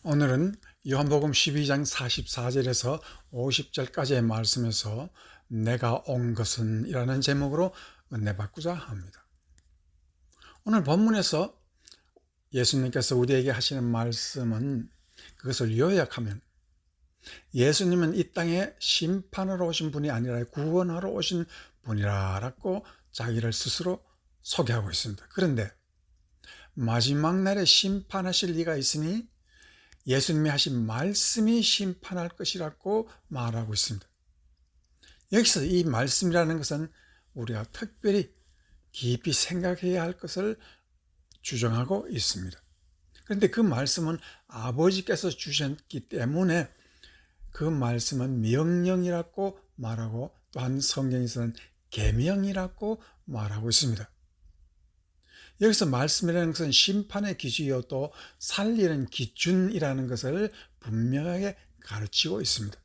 오늘은 요한복음 12장 44절에서 50절까지의 말씀에서 내가 온 것은 이라는 제목으로 은혜 받고자 합니다. 오늘 본문에서 예수님께서 우리에게 하시는 말씀은, 그것을 요약하면 예수님은 이 땅에 심판하러 오신 분이 아니라 구원하러 오신 분이라고 자기를 스스로 소개하고 있습니다. 그런데 마지막 날에 심판하실 이가 있으니 예수님이 하신 말씀이 심판할 것이라고 말하고 있습니다. 여기서 이 말씀이라는 것은 우리가 특별히 깊이 생각해야 할 것을 주장하고 있습니다. 그런데 그 말씀은 아버지께서 주셨기 때문에 그 말씀은 명령이라고 말하고, 또한 성경에서는 계명이라고 말하고 있습니다. 여기서 말씀이라는 것은 심판의 기준이요 또 살리는 기준이라는 것을 분명하게 가르치고 있습니다.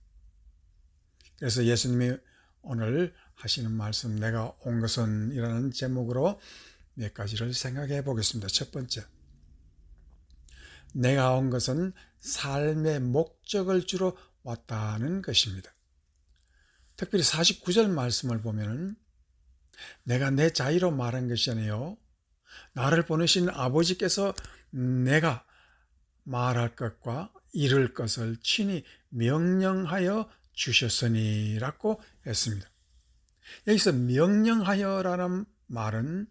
그래서 예수님이 오늘 하시는 말씀, 내가 온 것은 이라는 제목으로 몇 가지를 생각해 보겠습니다. 첫 번째, 내가 온 것은 삶의 목적을 주러 왔다는 것입니다. 특별히 49절 말씀을 보면 내가 내 자의로 말한 것이 아니요 나를 보내신 아버지께서 내가 말할 것과 이룰 것을 친히 명령하여 주셨으니라고 했습니다. 여기서 명령하여라는 말은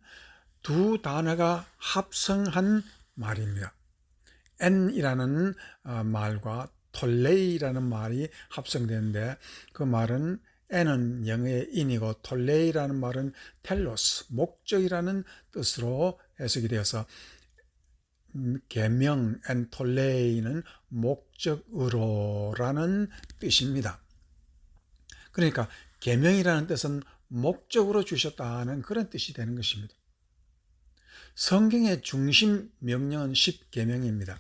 두 단어가 합성한 말입니다. N이라는 말과 톨레이라는 말이 합성되는데, 그 말은 N은 영어의 인이고 톨레이라는 말은 텔로스, 목적이라는 뜻으로 해석이 되어서 계명 앤 톨레이는 목적으로라는 뜻입니다. 그러니까 계명이라는 뜻은 목적으로 주셨다는 그런 뜻이 되는 것입니다. 성경의 중심 명령은 10계명입니다.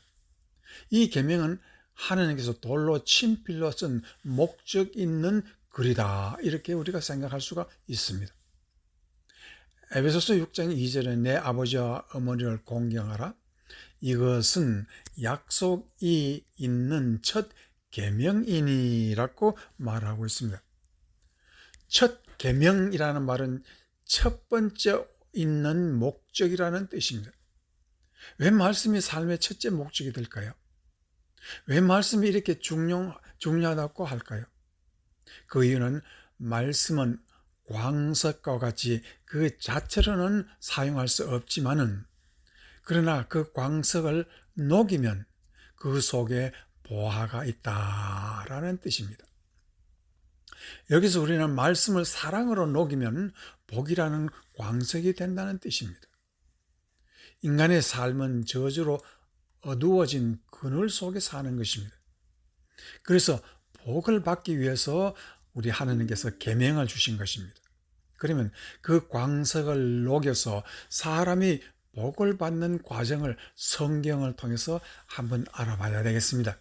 이 계명은 하나님께서 돌로 친필로 쓴 목적 있는 글이다, 이렇게 우리가 생각할 수가 있습니다. 에베소서 6장 2절에 내 아버지와 어머니를 공경하라, 이것은 약속이 있는 첫 계명이니라고 말하고 있습니다. 첫 계명이라는 말은 첫 번째 있는 목적이라는 뜻입니다. 왜 말씀이 삶의 첫째 목적이 될까요? 왜 말씀이 이렇게 중요하다고 할까요? 그 이유는 말씀은 광석과 같이 그 자체로는 사용할 수 없지만은, 그러나 그 광석을 녹이면 그 속에 보화가 있다라는 뜻입니다. 여기서 우리는 말씀을 사랑으로 녹이면 복이라는 광석이 된다는 뜻입니다. 인간의 삶은 저주로 어두워진 그늘 속에 사는 것입니다. 그래서 복을 받기 위해서 우리 하나님께서 계명을 주신 것입니다. 그러면 그 광석을 녹여서 사람이 복을 받는 과정을 성경을 통해서 한번 알아봐야 되겠습니다.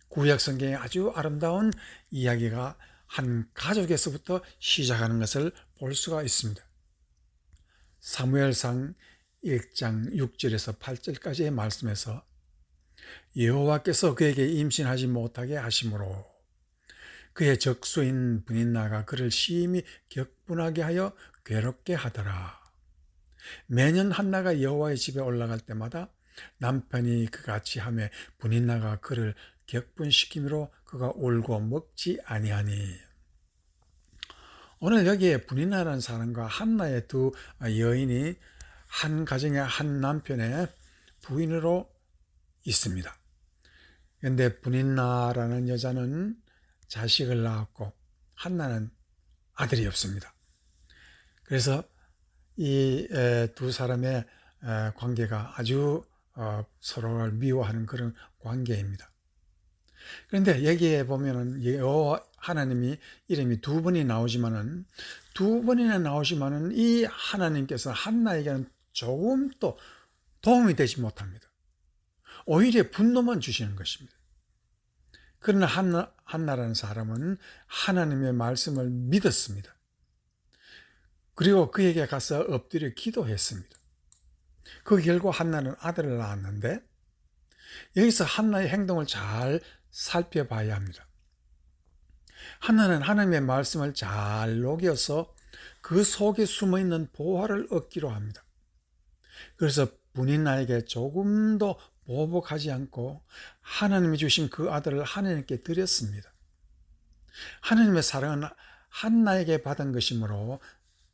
구약 성경에 아주 아름다운 이야기가 한 가족에서부터 시작하는 것을 볼 수가 있습니다. 사무엘상 1장 6절에서 8절까지의 말씀에서 여호와께서 그에게 임신하지 못하게 하심으로 그의 적수인 브닌나가 그를 심히 격분하게 하여 괴롭게 하더라. 매년 한나가 여호와의 집에 올라갈 때마다 남편이 그같이 하매 브닌나가 그를 격분시키므로 그가 울고 먹지 아니하니. 오늘 여기에 브닌나라는 사람과 한나의 두 여인이 한 가정의 한 남편의 부인으로 있습니다. 그런데 브닌나라는 여자는 자식을 낳았고 한나는 아들이 없습니다. 그래서 이 두 사람의 관계가 아주 서로를 미워하는 그런 관계입니다. 그런데 여기에 보면은 여호와 하나님이 이름이 두 번이 나오지만은, 두 번이나 나오지만은 이 하나님께서 한나에게는 조금도 도움이 되지 못합니다. 오히려 분노만 주시는 것입니다. 그러나 한나라는 사람은 하나님의 말씀을 믿었습니다. 그리고 그에게 가서 엎드려 기도했습니다. 그 결과 한나는 아들을 낳았는데, 여기서 한나의 행동을 잘 살펴봐야 합니다. 한나는 하나님의 말씀을 잘 녹여서 그 속에 숨어있는 보화를 얻기로 합니다. 그래서 분인나에게 조금도 보복하지 않고 하나님이 주신 그 아들을 하나님께 드렸습니다. 하나님의 사랑은 한나에게 받은 것이므로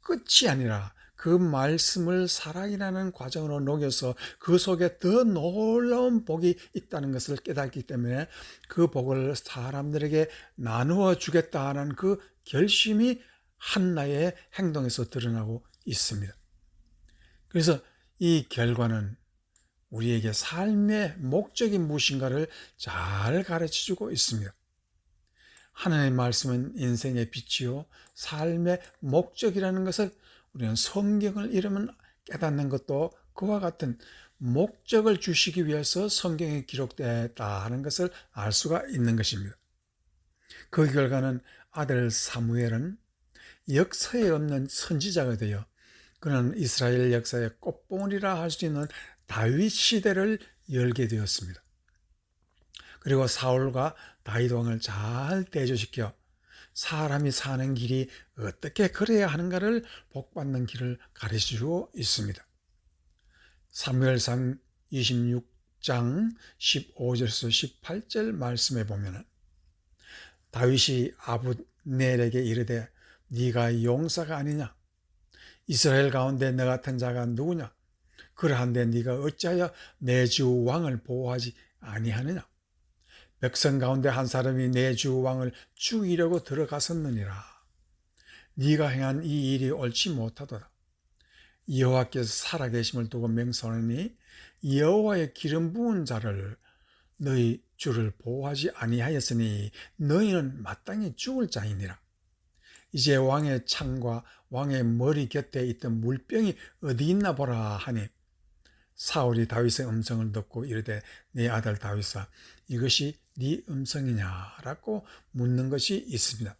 끝이 아니라 그 말씀을 사랑이라는 과정으로 녹여서 그 속에 더 놀라운 복이 있다는 것을 깨닫기 때문에 그 복을 사람들에게 나누어 주겠다는 그 결심이 한나의 행동에서 드러나고 있습니다. 그래서 이 결과는 우리에게 삶의 목적이 무엇인가를 잘 가르쳐주고 있습니다. 하나님의 말씀은 인생의 빛이요 삶의 목적이라는 것을 우리는 성경을 읽으면 깨닫는 것도 그와 같은 목적을 주시기 위해서 성경에 기록되었다는 것을 알 수가 있는 것입니다. 그 결과는 아들 사무엘은 역사에 없는 선지자가 되어 그는 이스라엘 역사의 꽃봉오리라 할 수 있는 다윗 시대를 열게 되었습니다. 그리고 사울과 다윗 왕을 잘 대조시켜 사람이 사는 길이 어떻게 걸어야 하는가를 복받는 길을 가르쳐주고 있습니다. 사무엘상 26장 15절에서 18절 말씀에 보면 다윗이 아브넬에게 이르되 네가 용사가 아니냐? 이스라엘 가운데 너 같은 자가 누구냐? 그러한데 네가 어찌하여 내 주 왕을 보호하지 아니하느냐? 백성 가운데 한 사람이 내 주 왕을 죽이려고 들어갔었느니라. 네가 행한 이 일이 옳지 못하도다. 여호와께서 살아계심을 두고 맹세하노니 여호와의 기름 부은 자를 너희 주를 보호하지 아니하였으니 너희는 마땅히 죽을 자이니라. 이제 왕의 창과 왕의 머리 곁에 있던 물병이 어디 있나 보라 하니 사울이 다윗의 음성을 듣고 이르되 네 아들 다윗아 이것이 네 음성이냐라고 묻는 것이 있습니다.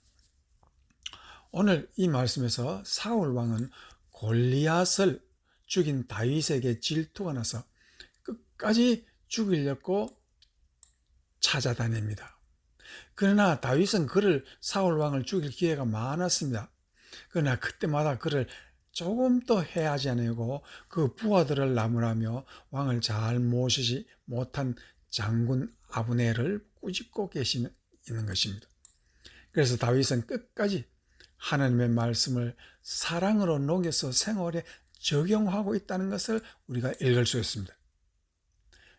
오늘 이 말씀에서 사울 왕은 골리앗을 죽인 다윗에게 질투가 나서 끝까지 죽이려고 찾아다닙니다. 그러나 다윗은 그를 사울 왕을 죽일 기회가 많았습니다. 그러나 그때마다 그를 조금 더 해하지 않고 그 부하들을 나무라며 왕을 잘 모시지 못한 장군 아브넬을 꾸짖고 있는 것입니다. 그래서 다윗은 끝까지 하나님의 말씀을 사랑으로 녹여서 생활에 적용하고 있다는 것을 우리가 읽을 수 있습니다.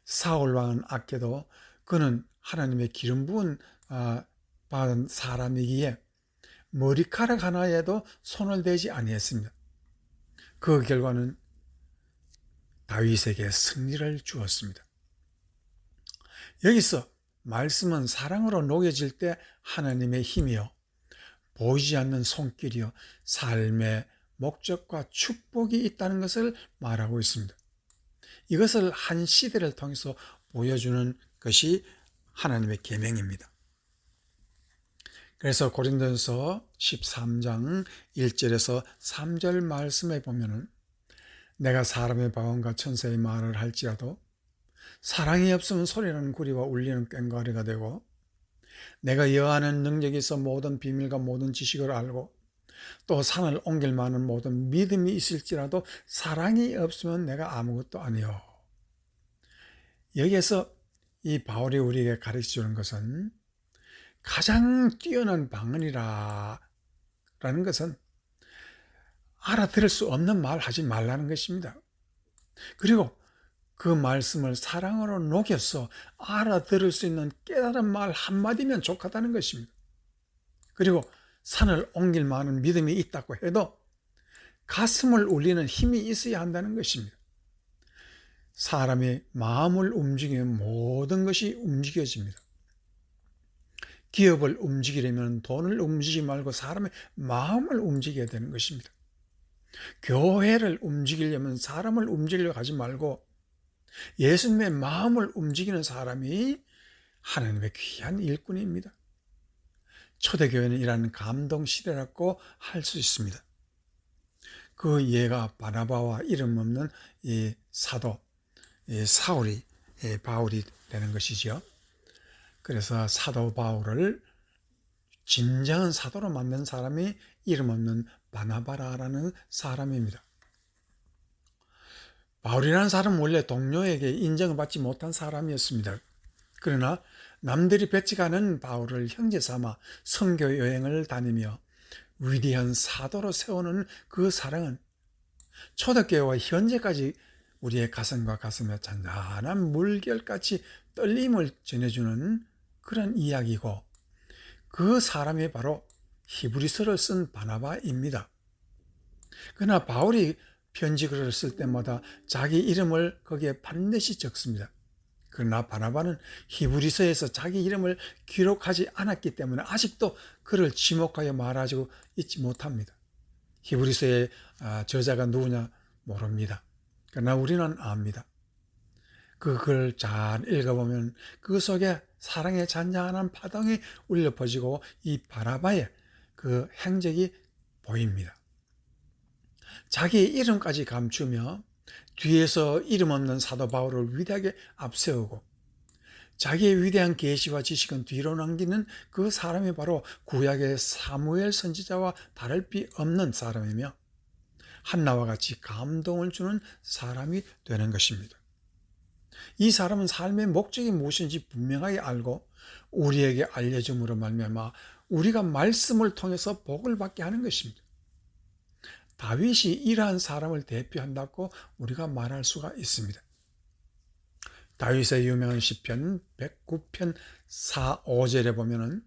사울 왕은 아껴도 그는 하나님의 기름 부은 받은 사람이기에 머리카락 하나에도 손을 대지 아니했습니다. 그 결과는 다윗에게 승리를 주었습니다. 여기서 말씀은 사랑으로 녹여질 때 하나님의 힘이요 보이지 않는 손길이요 삶의 목적과 축복이 있다는 것을 말하고 있습니다. 이것을 한 시대를 통해서 보여주는 것이 하나님의 계명입니다. 그래서 고린도전서 13장 1절에서 3절 말씀에 보면은 내가 사람의 방언과 천사의 말을 할지라도 사랑이 없으면 소리나는 구리와 울리는 꽹과리가 되고 내가 여하는 능력이 있어 모든 비밀과 모든 지식을 알고 또 산을 옮길 만한 모든 믿음이 있을지라도 사랑이 없으면 내가 아무것도 아니요. 여기에서 이 바울이 우리에게 가르쳐주는 것은 가장 뛰어난 방언이라는 것은 알아들을 수 없는 말 하지 말라는 것입니다. 그리고 그 말씀을 사랑으로 녹여서 알아들을 수 있는 깨달은 말 한마디면 족하다는 것입니다. 그리고 산을 옮길 만한 믿음이 있다고 해도 가슴을 울리는 힘이 있어야 한다는 것입니다. 사람이 마음을 움직이면 모든 것이 움직여집니다. 기업을 움직이려면 돈을 움직이지 말고 사람의 마음을 움직여야 되는 것입니다. 교회를 움직이려면 사람을 움직이려고 하지 말고 예수님의 마음을 움직이는 사람이 하나님의 귀한 일꾼입니다. 초대교회는 이러한 감동 시대라고 할 수 있습니다. 그 예가 바나바와 이름 없는 이 사도 바울이 되는 것이죠. 그래서 사도 바울을 진정한 사도로 만든 사람이 이름 없는 바나바라는 사람입니다. 바울이라는 사람은 원래 동료에게 인정을 받지 못한 사람이었습니다. 그러나 남들이 뵙지가 않은 바울을 형제 삼아 선교 여행을 다니며 위대한 사도로 세우는 그 사랑은 초대교회와 현재까지 우리의 가슴과 가슴에 잔잔한 물결같이 떨림을 전해주는 그런 이야기고, 그 사람이 바로 히브리서를 쓴 바나바입니다. 그러나 바울이 편지글을 쓸 때마다 자기 이름을 거기에 반드시 적습니다. 그러나 바나바는 히브리서에서 자기 이름을 기록하지 않았기 때문에 아직도 그를 지목하여 말하지 있지 못합니다. 히브리서의 저자가 누구냐 모릅니다. 그러나 우리는 압니다. 그 글을 잘 읽어보면 그 속에 사랑의 잔잔한 파동이 울려 퍼지고 이 바나바의 그 행적이 보입니다. 자기의 이름까지 감추며 뒤에서 이름 없는 사도 바울을 위대하게 앞세우고 자기의 위대한 계시와 지식은 뒤로 남기는 그 사람이 바로 구약의 사무엘 선지자와 다를 비 없는 사람이며 한나와 같이 감동을 주는 사람이 되는 것입니다. 이 사람은 삶의 목적이 무엇인지 분명하게 알고 우리에게 알려줌으로 말미암아 우리가 말씀을 통해서 복을 받게 하는 것입니다. 다윗이 이러한 사람을 대표한다고 우리가 말할 수가 있습니다. 다윗의 유명한 시편 109편 4, 5절에 보면은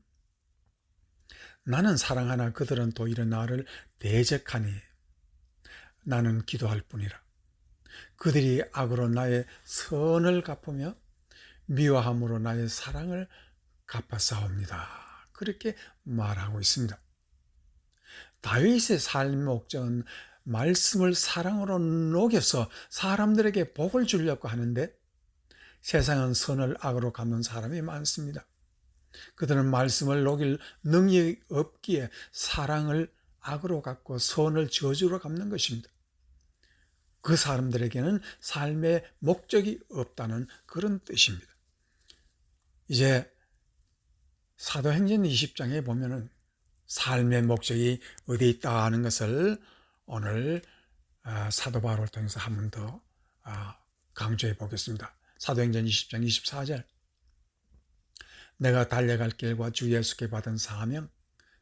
나는 사랑하나 그들은 도리어 나를 대적하니 나는 기도할 뿐이라. 그들이 악으로 나의 선을 갚으며 미워함으로 나의 사랑을 갚아싸웁니다. 그렇게 말하고 있습니다. 다윗의 삶의 목적은 말씀을 사랑으로 녹여서 사람들에게 복을 주려고 하는데 세상은 선을 악으로 갚는 사람이 많습니다. 그들은 말씀을 녹일 능력이 없기에 사랑을 악으로 갚고 선을 저주로 갚는 것입니다. 그 사람들에게는 삶의 목적이 없다는 그런 뜻입니다. 이제 사도행전 20장에 보면은 삶의 목적이 어디 있다 하는 것을 오늘 사도 바울을 통해서 한 번 더 강조해 보겠습니다. 사도행전 20장 24절 내가 달려갈 길과 주 예수께 받은 사명,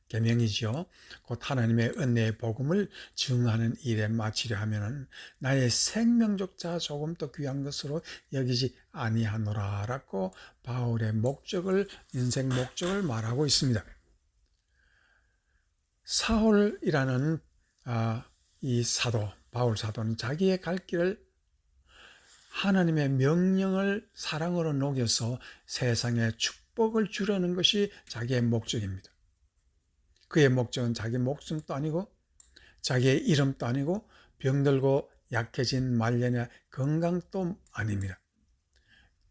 계명이지요. 곧 하나님의 은혜의 복음을 증하는 일에 마치려 하면은 나의 생명조차 조금도 귀한 것으로 여기지 아니하노라 라고 바울의 목적을, 인생 목적을 말하고 있습니다. 사울이라는 이 사도, 바울 사도는 자기의 갈 길을 하나님의 명령을 사랑으로 녹여서 세상에 축복을 주려는 것이 자기의 목적입니다. 그의 목적은 자기 목숨도 아니고 자기의 이름도 아니고 병들고 약해진 말년의 건강도 아닙니다.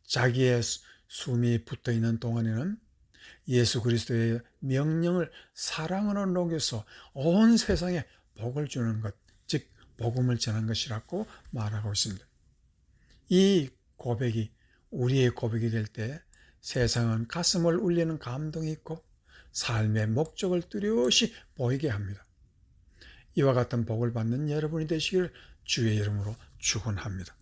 자기의 숨이 붙어있는 동안에는 예수 그리스도의 명령을 사랑으로 녹여서 온 세상에 복을 주는 것, 즉 복음을 전한 것이라고 말하고 있습니다. 이 고백이 우리의 고백이 될 때 세상은 가슴을 울리는 감동이 있고 삶의 목적을 뚜렷이 보이게 합니다. 이와 같은 복을 받는 여러분이 되시길 주의 이름으로 축원합니다.